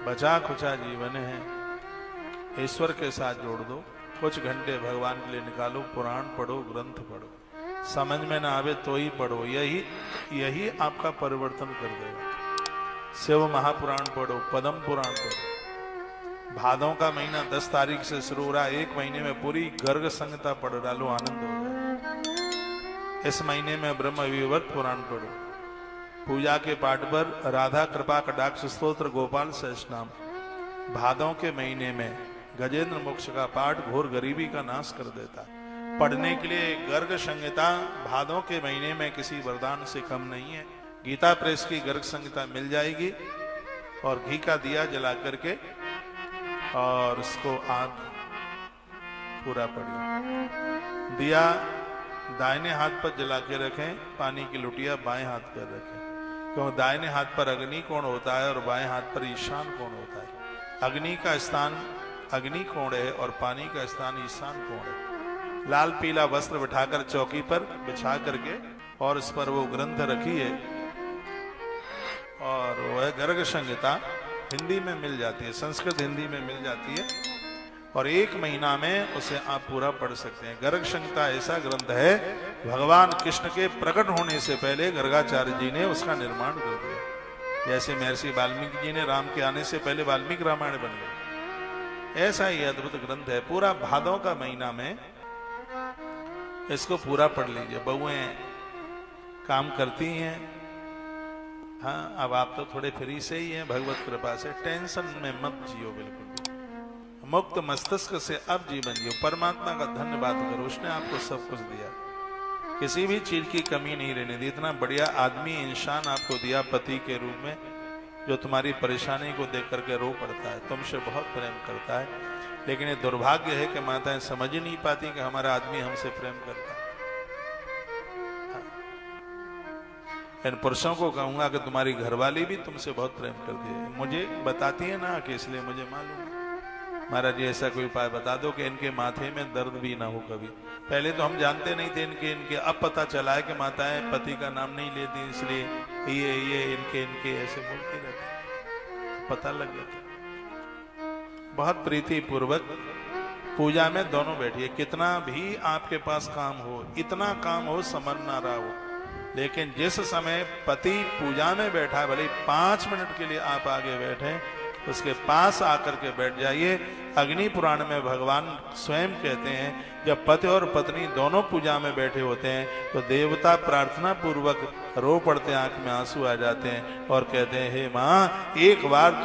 बचा खुचा जीवन है, ईश्वर के साथ जोड़ दो। कुछ घंटे भगवान के लिए निकालो, पुराण पढ़ो, ग्रंथ पढ़ो। समझ में ना आवे तो ही पढ़ो, यही आपका परिवर्तन कर देगा। शिव महापुराण पढ़ो, पद्म पुराण पढ़ो। भादों का महीना 10 तारीख से शुरू हो रहा है, 1 महीने में पूरी गर्ग संहिता पढ़ डालो, आनंद हो जाए। इस महीने में ब्रह्म विवर्त पुराण पढ़ो। पूजा के पाठ पर राधा कृपा कटाक्ष स्तोत्र, गोपाल सहस्रनाम। भादों के महीने में गजेंद्र मोक्ष का पाठ घोर गरीबी का नाश कर देता है। पढ़ने के लिए गर्ग संहिता भादों के महीने में किसी वरदान से कम नहीं है। गीता प्रेस की गर्ग संहिता मिल जाएगी और घी का दिया जला करके और उसको आप पूरा पढ़िए। दिया दाहिने हाथ पर जला के रखें, पानी की लुटिया बाएं हाथ पर रखें, क्योंकि दाहिने हाथ पर अग्नि कोण होता है और बाएं हाथ पर ईशान कोण होता है। अग्नि का स्थान अग्नि कोण है और पानी का स्थान ईशान कोण है। लाल पीला वस्त्र बिठाकर चौकी पर बिछा करके और इस पर वो ग्रंथ रखिए और वह गर्ग संहिता हिंदी में मिल जाती है, संस्कृत हिंदी में मिल जाती है और 1 महीना में उसे आप पूरा पढ़ सकते हैं। गर्ग संहिता ऐसा ग्रंथ है, भगवान कृष्ण के प्रकट होने से पहले गर्गाचार्य जी ने उसका निर्माण कर दिया। जैसे महर्षि वाल्मीकि जी ने राम के आने से पहले वाल्मीकि रामायण बन गया, ऐसा ही अद्भुत ग्रंथ है। पूरा भादों का महीना में इसको पूरा पढ़ लीजिए। बहुएं काम करती हैं, हाँ अब आप तो थोड़े फ्री से ही हैं भगवत कृपा से। टेंशन में मत जियो, बिल्कुल मुक्त मस्तिष्क से अब जीवन जियो। परमात्मा का धन्यवाद करो, उसने आपको सब कुछ दिया, किसी भी चीज की कमी नहीं रहने दी। इतना बढ़िया आदमी इंसान आपको दिया पति के रूप में, जो तुम्हारी परेशानी को देख करके रो पड़ता है, तुमसे बहुत प्रेम करता है। लेकिन ये दुर्भाग्य है कि माताएं समझ ही नहीं पाती कि हमारा आदमी हमसे प्रेम करता है। इन पुरुषों को कहूंगा कि तुम्हारी घरवाली भी तुमसे बहुत प्रेम करती है, मुझे बताती है ना कि इसलिए मुझे मालूम है। महाराज जी ऐसा कोई उपाय बता दो कि इनके माथे में दर्द भी ना हो कभी। पहले तो हम जानते नहीं थे इनके अब पता चला है कि माताएं पति का नाम नहीं लेती, इसलिए ये इनके ऐसे बोलती रहती, पता लग गया था। बहुत प्रीति पूर्वक पूजा में दोनों बैठिए। कितना भी आपके पास काम हो, इतना काम हो समझ ना रहा हो, लेकिन जिस समय पति पूजा में बैठा है, भले 5 मिनट के लिए आप आगे बैठे, उसके पास आकर के बैठ जाइए। अग्नि पुराण में भगवान स्वयं कहते हैं, जब पति और पत्नी दोनों पूजा में बैठे होते हैं तो देवता प्रार्थना पूर्वक रो पड़ते हैं, आंख में आंसू आ जाते हैं और कहते हैं, हे माँ एक बार